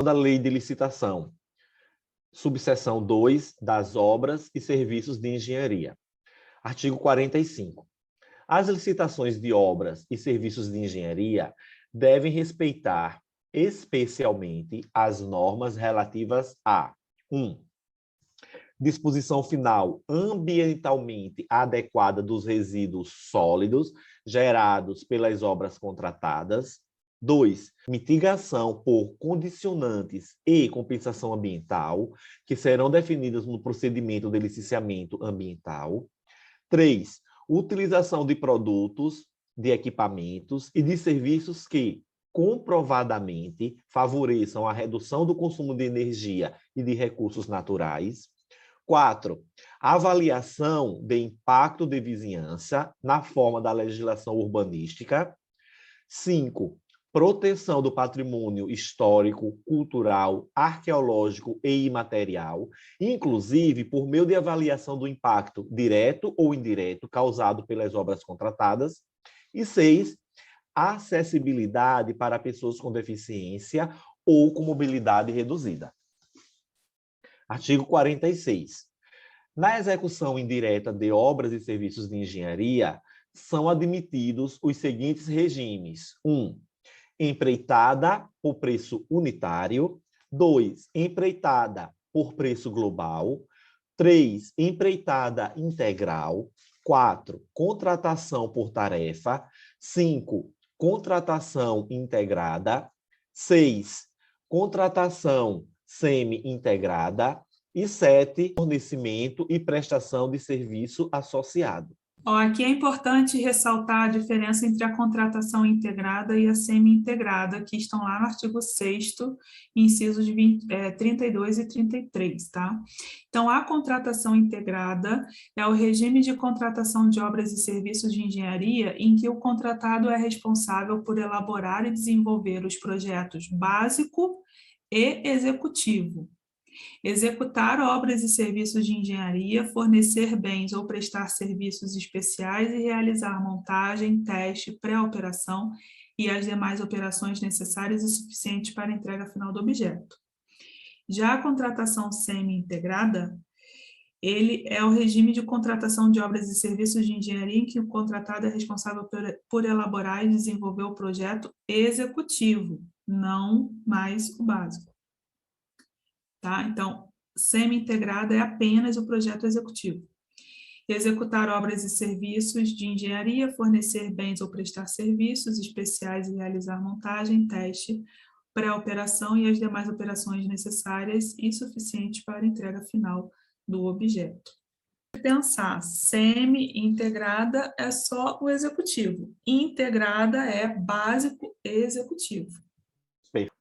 da Lei de Licitação, subseção 2 das obras e serviços de engenharia. Artigo 45. As licitações de obras e serviços de engenharia devem respeitar especialmente as normas relativas a 1. Disposição final ambientalmente adequada dos resíduos sólidos gerados pelas obras contratadas. 2. Mitigação por condicionantes e compensação ambiental, que serão definidas no procedimento de licenciamento ambiental. 3. Utilização de produtos, de equipamentos e de serviços que comprovadamente favoreçam a redução do consumo de energia e de recursos naturais. 4. Avaliação de impacto de vizinhança na forma da legislação urbanística. 5. Proteção do patrimônio histórico, cultural, arqueológico e imaterial, inclusive por meio de avaliação do impacto direto ou indireto causado pelas obras contratadas. E 6. Acessibilidade para pessoas com deficiência ou com mobilidade reduzida. Artigo 46. Na execução indireta de obras e serviços de engenharia, são admitidos os seguintes regimes. 1. Empreitada por preço unitário. 2. Empreitada por preço global. 3. Empreitada integral. 4. Contratação por tarefa. 5. Contratação integrada. 6. Contratação semi-integrada. E 7. Fornecimento e prestação de serviço associado. Aqui é importante ressaltar a diferença entre a contratação integrada e a semi-integrada, que estão lá no artigo 6º, incisos 32 e 33, tá? Então, a contratação integrada é o regime de contratação de obras e serviços de engenharia em que o contratado é responsável por elaborar e desenvolver os projetos básico e executivo, executar obras e serviços de engenharia, fornecer bens ou prestar serviços especiais e realizar montagem, teste, pré-operação e as demais operações necessárias e suficientes para a entrega final do objeto. Já a contratação semi-integrada, ele é o regime de contratação de obras e serviços de engenharia em que o contratado é responsável por elaborar e desenvolver o projeto executivo, não mais o básico. Tá? Então, semi-integrada é apenas o projeto executivo. Executar obras e serviços de engenharia, fornecer bens ou prestar serviços especiais e realizar montagem, teste, pré-operação e as demais operações necessárias e suficientes para a entrega final do objeto. Pensar, semi-integrada é só o executivo, integrada é básico executivo.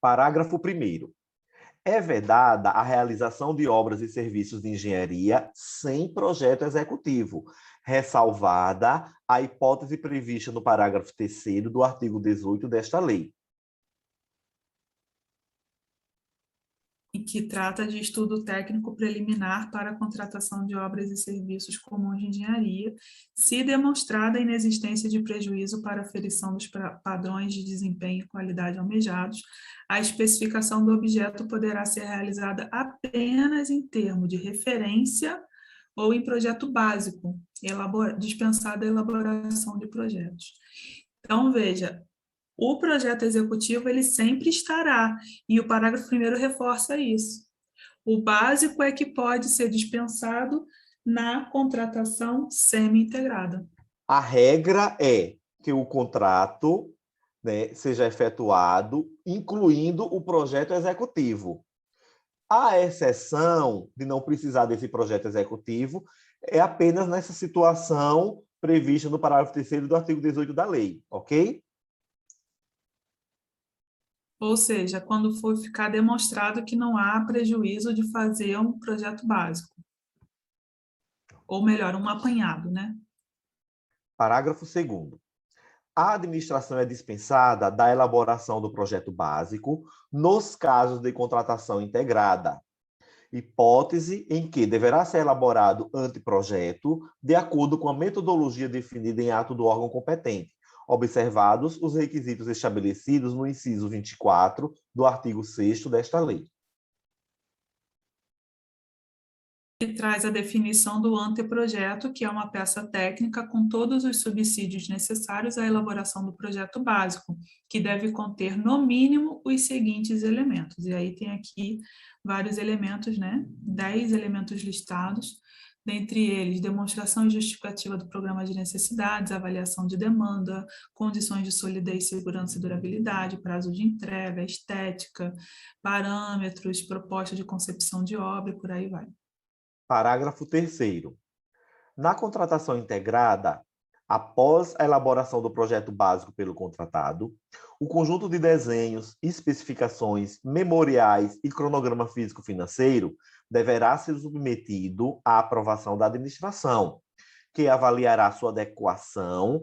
Parágrafo 1º. É vedada a realização de obras e serviços de engenharia sem projeto executivo, ressalvada a hipótese prevista no parágrafo 3º do artigo 18 desta lei. E que trata de estudo técnico preliminar para a contratação de obras e serviços comuns de engenharia, se demonstrada a inexistência de prejuízo para a aferição dos padrões de desempenho e qualidade almejados, a especificação do objeto poderá ser realizada apenas em termo de referência ou em projeto básico, dispensada a elaboração de projetos. Então, veja, o projeto executivo, ele sempre estará, e o parágrafo 1º reforça isso. O básico é que pode ser dispensado na contratação semi-integrada. A regra é que o contrato, né, seja efetuado, incluindo o projeto executivo. A exceção de não precisar desse projeto executivo é apenas nessa situação prevista no parágrafo 3º do artigo 18 da lei, ok? Ou seja, quando for ficar demonstrado que não há prejuízo de fazer um projeto básico. Ou melhor, um apanhado, né? Parágrafo 2º. A administração é dispensada da elaboração do projeto básico nos casos de contratação integrada, hipótese em que deverá ser elaborado anteprojeto de acordo com a metodologia definida em ato do órgão competente, observados os requisitos estabelecidos no inciso 24 do artigo 6º desta lei. E traz a definição do anteprojeto, que é uma peça técnica com todos os subsídios necessários à elaboração do projeto básico, que deve conter, no mínimo, os seguintes elementos. E aí tem aqui vários elementos, né? 10 elementos listados, dentre eles, demonstração e justificativa do programa de necessidades, avaliação de demanda, condições de solidez, segurança e durabilidade, prazo de entrega, estética, parâmetros, proposta de concepção de obra e por aí vai. Parágrafo 3º. Na contratação integrada, após a elaboração do projeto básico pelo contratado, o conjunto de desenhos, especificações, memoriais e cronograma físico-financeiro deverá ser submetido à aprovação da administração, que avaliará sua adequação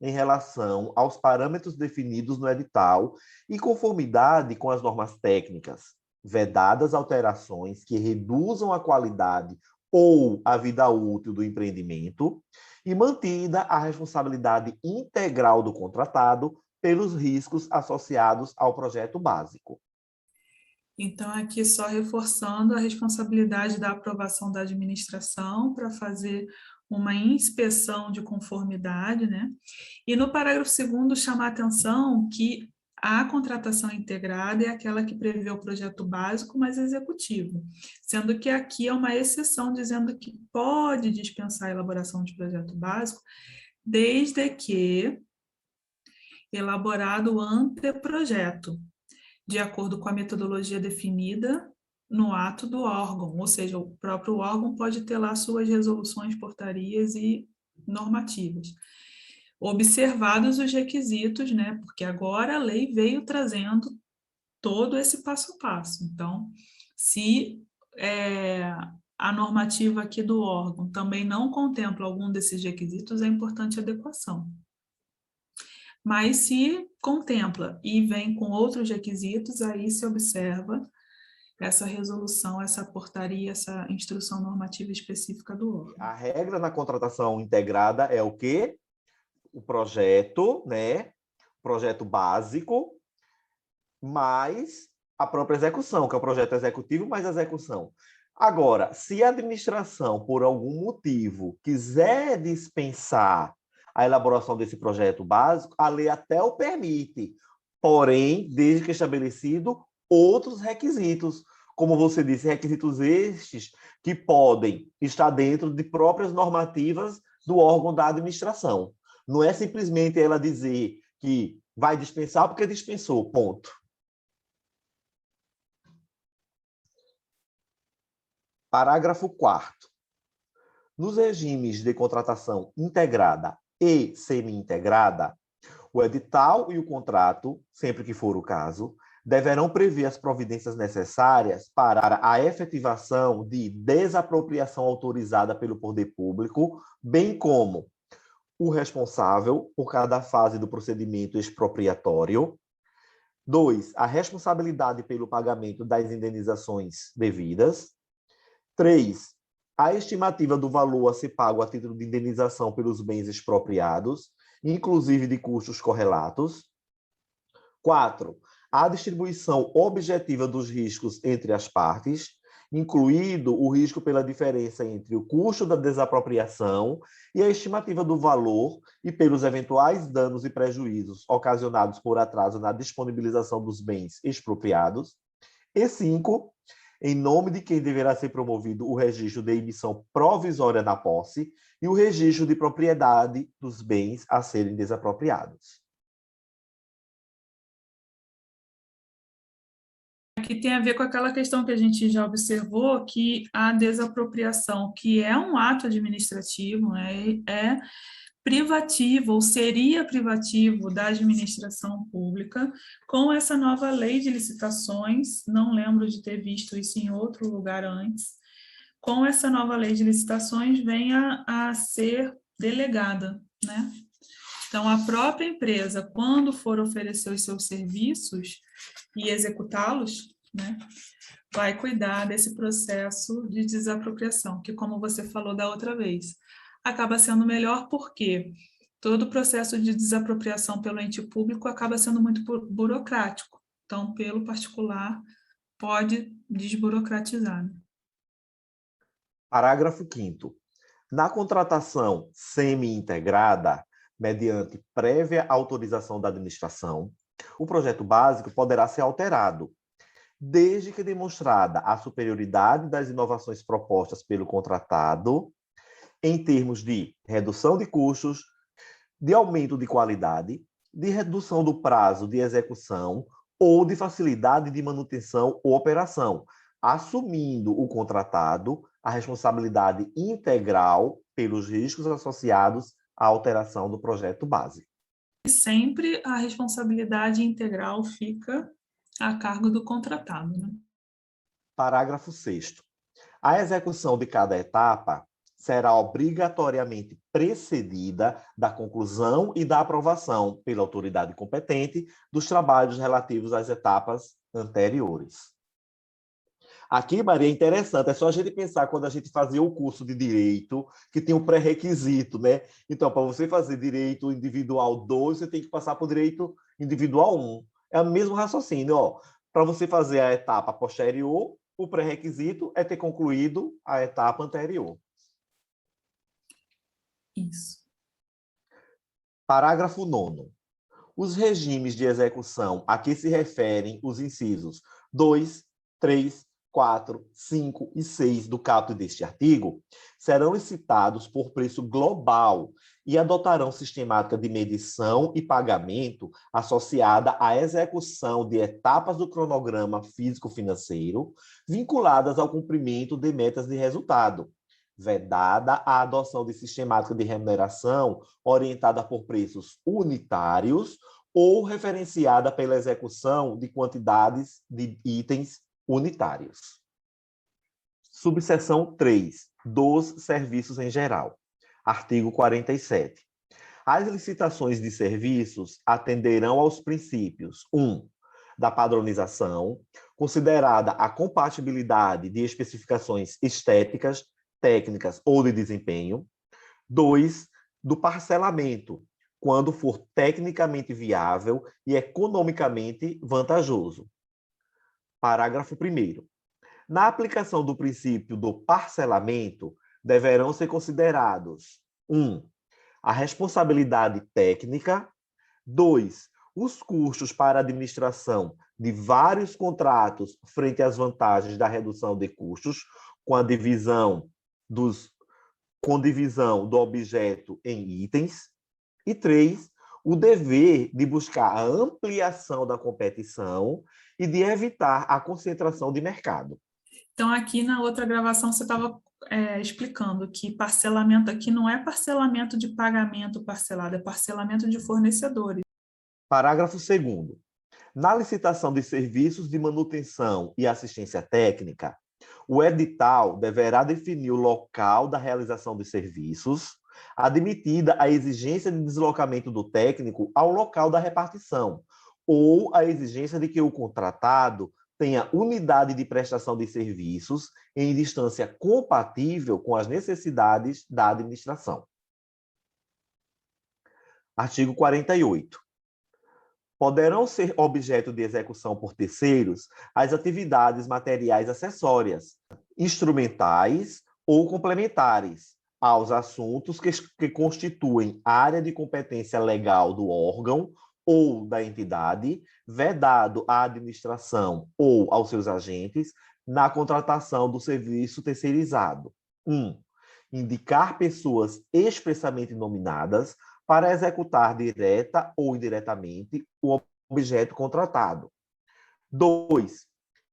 em relação aos parâmetros definidos no edital e conformidade com as normas técnicas, vedadas alterações que reduzam a qualidade ou a vida útil do empreendimento e mantida a responsabilidade integral do contratado pelos riscos associados ao projeto básico. Então, aqui só reforçando a responsabilidade da aprovação da administração para fazer uma inspeção de conformidade, né? E no parágrafo 2º, chamar a atenção que a contratação integrada é aquela que prevê o projeto básico, mas executivo, sendo que aqui é uma exceção, dizendo que pode dispensar a elaboração de projeto básico, desde que elaborado o anteprojeto, de acordo com a metodologia definida no ato do órgão, ou seja, o próprio órgão pode ter lá suas resoluções, portarias e normativas. Observados os requisitos, né? Porque agora a lei veio trazendo todo esse passo a passo. Então, se a normativa aqui do órgão também não contempla algum desses requisitos, é importante a adequação. Mas se contempla e vem com outros requisitos, aí se observa essa resolução, essa portaria, essa instrução normativa específica do órgão. A regra na contratação integrada é o quê? O projeto, né? Projeto básico, mais a própria execução, que é o projeto executivo mais a execução. Agora, se a administração, por algum motivo, quiser dispensar a elaboração desse projeto básico, a lei até o permite, porém, desde que estabelecido outros requisitos, como você disse, requisitos estes que podem estar dentro de próprias normativas do órgão da administração. Não é simplesmente ela dizer que vai dispensar porque dispensou, ponto. Parágrafo 4º. Nos regimes de contratação integrada e semi-integrada, o edital e o contrato, sempre que for o caso, deverão prever as providências necessárias para a efetivação de desapropriação autorizada pelo poder público, bem como o responsável por cada fase do procedimento expropriatório. 2, a responsabilidade pelo pagamento das indenizações devidas. 3, a estimativa do valor a ser pago a título de indenização pelos bens expropriados, inclusive de custos correlatos. 4, a distribuição objetiva dos riscos entre as partes, incluído o risco pela diferença entre o custo da desapropriação e a estimativa do valor e pelos eventuais danos e prejuízos ocasionados por atraso na disponibilização dos bens expropriados. E 5, em nome de quem deverá ser promovido o registro de emissão provisória da posse e o registro de propriedade dos bens a serem desapropriados. Aqui tem a ver com aquela questão que a gente já observou, que a desapropriação, que é um ato administrativo, né, é privativo, ou seria privativo da administração pública, com essa nova lei de licitações, não lembro de ter visto isso em outro lugar antes, com essa nova lei de licitações vem a ser delegada, né? Então, a própria empresa, quando for oferecer os seus serviços e executá-los, né, vai cuidar desse processo de desapropriação, que, como você falou da outra vez, acaba sendo melhor porque todo o processo de desapropriação pelo ente público acaba sendo muito burocrático. Então, pelo particular, pode desburocratizar, né? Parágrafo 5º. Na contratação semi-integrada, mediante prévia autorização da administração, o projeto básico poderá ser alterado, desde que demonstrada a superioridade das inovações propostas pelo contratado, em termos de redução de custos, de aumento de qualidade, de redução do prazo de execução ou de facilidade de manutenção ou operação, assumindo o contratado a responsabilidade integral pelos riscos associados à alteração do projeto básico. E sempre a responsabilidade integral fica a cargo do contratado, né? Parágrafo 6º. A execução de cada etapa será obrigatoriamente precedida da conclusão e da aprovação pela autoridade competente dos trabalhos relativos às etapas anteriores. Aqui, Maria, é interessante, é só a gente pensar quando a gente fazia o curso de Direito, que tem um pré-requisito, né? Então, para você fazer Direito Individual 2, você tem que passar por Direito Individual 1. É o mesmo raciocínio, ó. Para você fazer a etapa posterior, o pré-requisito é ter concluído a etapa anterior. Isso. Parágrafo 9º. Os regimes de execução a que se referem os incisos 2, 3, 4, 5 e 6 do caput deste artigo serão licitados por preço global e adotarão sistemática de medição e pagamento associada à execução de etapas do cronograma físico-financeiro vinculadas ao cumprimento de metas de resultado, vedada a adoção de sistemática de remuneração orientada por preços unitários ou referenciada pela execução de quantidades de itens unitários. Subseção 3, dos serviços em geral. Artigo 47. As licitações de serviços atenderão aos princípios 1. Da padronização, considerada a compatibilidade de especificações estéticas, técnicas ou de desempenho. 2. Do parcelamento, quando for tecnicamente viável e economicamente vantajoso. Parágrafo 1º. Na aplicação do princípio do parcelamento, deverão ser considerados 1. A responsabilidade técnica. 2. Os custos para a administração de vários contratos frente às vantagens da redução de custos, com divisão do objeto em itens. E 3, o dever de buscar a ampliação da competição e de evitar a concentração de mercado. Então, aqui na outra gravação você estava explicando que parcelamento aqui não é parcelamento de pagamento parcelado, é parcelamento de fornecedores. Parágrafo 2º. Na licitação de serviços de manutenção e assistência técnica, o edital deverá definir o local da realização dos serviços, admitida a exigência de deslocamento do técnico ao local da repartição, ou a exigência de que o contratado tenha unidade de prestação de serviços em distância compatível com as necessidades da administração. Artigo 48. Poderão ser objeto de execução por terceiros as atividades materiais acessórias, instrumentais ou complementares aos assuntos que constituem área de competência legal do órgão ou da entidade, vedado à administração ou aos seus agentes na contratação do serviço terceirizado. 1. Indicar pessoas expressamente nominadas para executar direta ou indiretamente o objeto contratado. 2.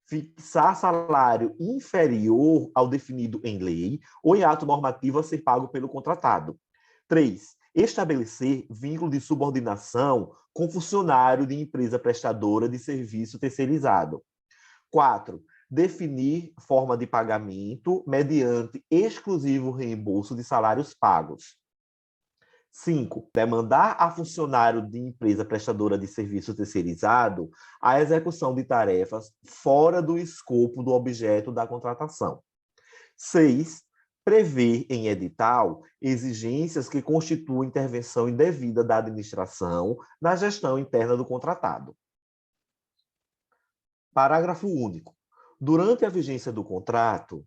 Fixar salário inferior ao definido em lei ou em ato normativo a ser pago pelo contratado. 3. Estabelecer vínculo de subordinação com funcionário de empresa prestadora de serviço terceirizado. 4. Definir forma de pagamento mediante exclusivo reembolso de salários pagos. 5. Demandar a funcionário de empresa prestadora de serviço terceirizado a execução de tarefas fora do escopo do objeto da contratação. 6. prever em edital exigências que constituem intervenção indevida da administração na gestão interna do contratado. Parágrafo único. Durante a vigência do contrato,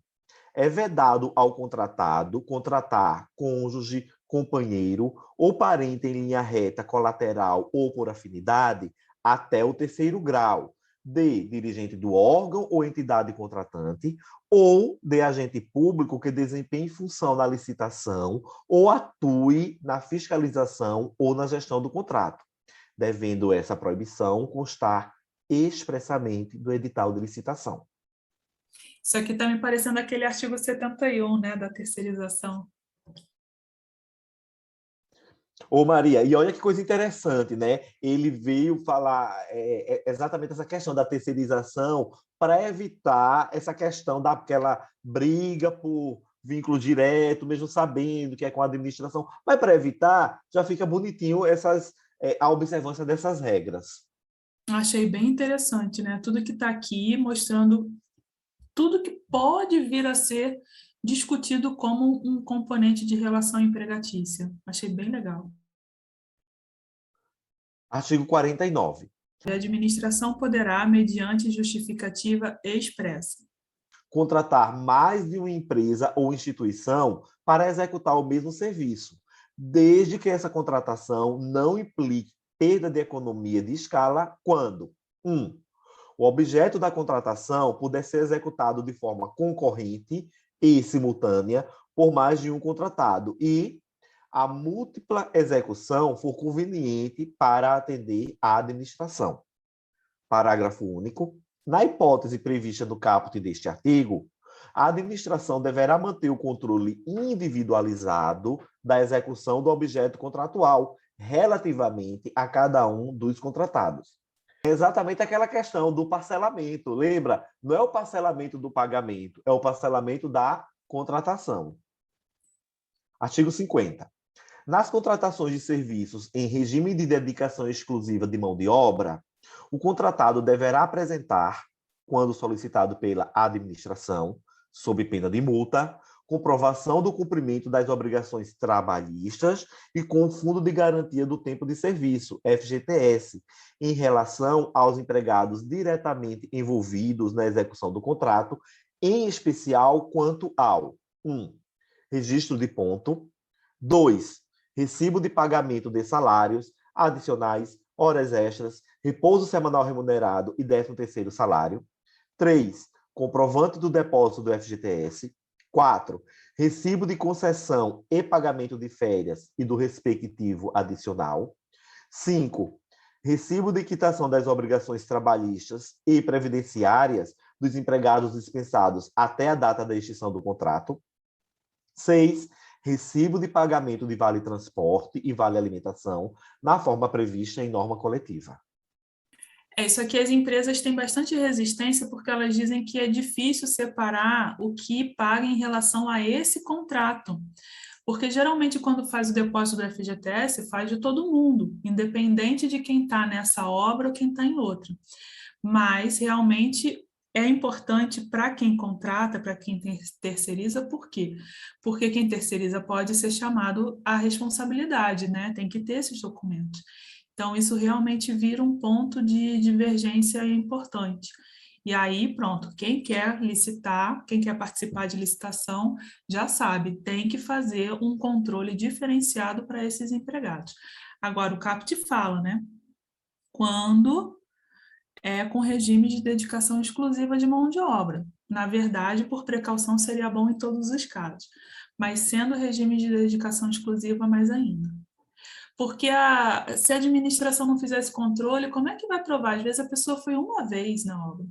é vedado ao contratado contratar cônjuge, companheiro ou parente em linha reta, colateral ou por afinidade até o 3º grau, de dirigente do órgão ou entidade contratante ou de agente público que desempenhe função na licitação ou atue na fiscalização ou na gestão do contrato, devendo essa proibição constar expressamente do edital de licitação. Isso aqui está me parecendo aquele artigo 71, né, da terceirização. Ô Maria, e olha que coisa interessante, né? Ele veio falar exatamente essa questão da terceirização para evitar essa questão daquela briga por vínculo direto, mesmo sabendo que é com a administração. Mas para evitar, já fica bonitinho a observância dessas regras. Achei bem interessante, né? Tudo que está aqui mostrando tudo que pode vir a ser discutido como um componente de relação empregatícia. Achei bem legal. Artigo 49. A administração poderá, mediante justificativa expressa, contratar mais de uma empresa ou instituição para executar o mesmo serviço, desde que essa contratação não implique perda de economia de escala quando 1. O objeto da contratação puder ser executado de forma concorrente e simultânea por mais de um contratado e a múltipla execução for conveniente para atender à administração. Parágrafo único. Na hipótese prevista no caput deste artigo, a administração deverá manter o controle individualizado da execução do objeto contratual relativamente a cada um dos contratados. É exatamente aquela questão do parcelamento, lembra? Não é o parcelamento do pagamento, é o parcelamento da contratação. Artigo 50. Nas contratações de serviços em regime de dedicação exclusiva de mão de obra, o contratado deverá apresentar, quando solicitado pela administração, sob pena de multa, comprovação do cumprimento das obrigações trabalhistas e com o Fundo de Garantia do Tempo de Serviço, FGTS, em relação aos empregados diretamente envolvidos na execução do contrato, em especial quanto ao 1. Registro de ponto. 2. Recibo de pagamento de salários, adicionais, horas extras, repouso semanal remunerado e 13º salário. 3. Comprovante do depósito do FGTS. 4. Recibo de concessão e pagamento de férias e do respectivo adicional. 5. Recibo de quitação das obrigações trabalhistas e previdenciárias dos empregados dispensados até a data da extinção do contrato. 6. Recibo de pagamento de vale-transporte e vale-alimentação na forma prevista em norma coletiva. Isso aqui as empresas têm bastante resistência porque elas dizem que é difícil separar o que paga em relação a esse contrato. Porque geralmente quando faz o depósito do FGTS, faz de todo mundo, independente de quem está nessa obra ou quem está em outra. Mas realmente é importante para quem contrata, para quem terceiriza, por quê? Porque quem terceiriza pode ser chamado à responsabilidade, né? Tem que ter esses documentos. Então, isso realmente vira um ponto de divergência importante. E aí, pronto, quem quer licitar, quem quer participar de licitação, já sabe, tem que fazer um controle diferenciado para esses empregados. Agora, o caput fala, né? Quando é com regime de dedicação exclusiva de mão de obra. Na verdade, por precaução, seria bom em todos os casos. Mas sendo regime de dedicação exclusiva, mais ainda. Porque se a administração não fizer esse controle, como é que vai provar? Às vezes a pessoa foi uma vez na obra.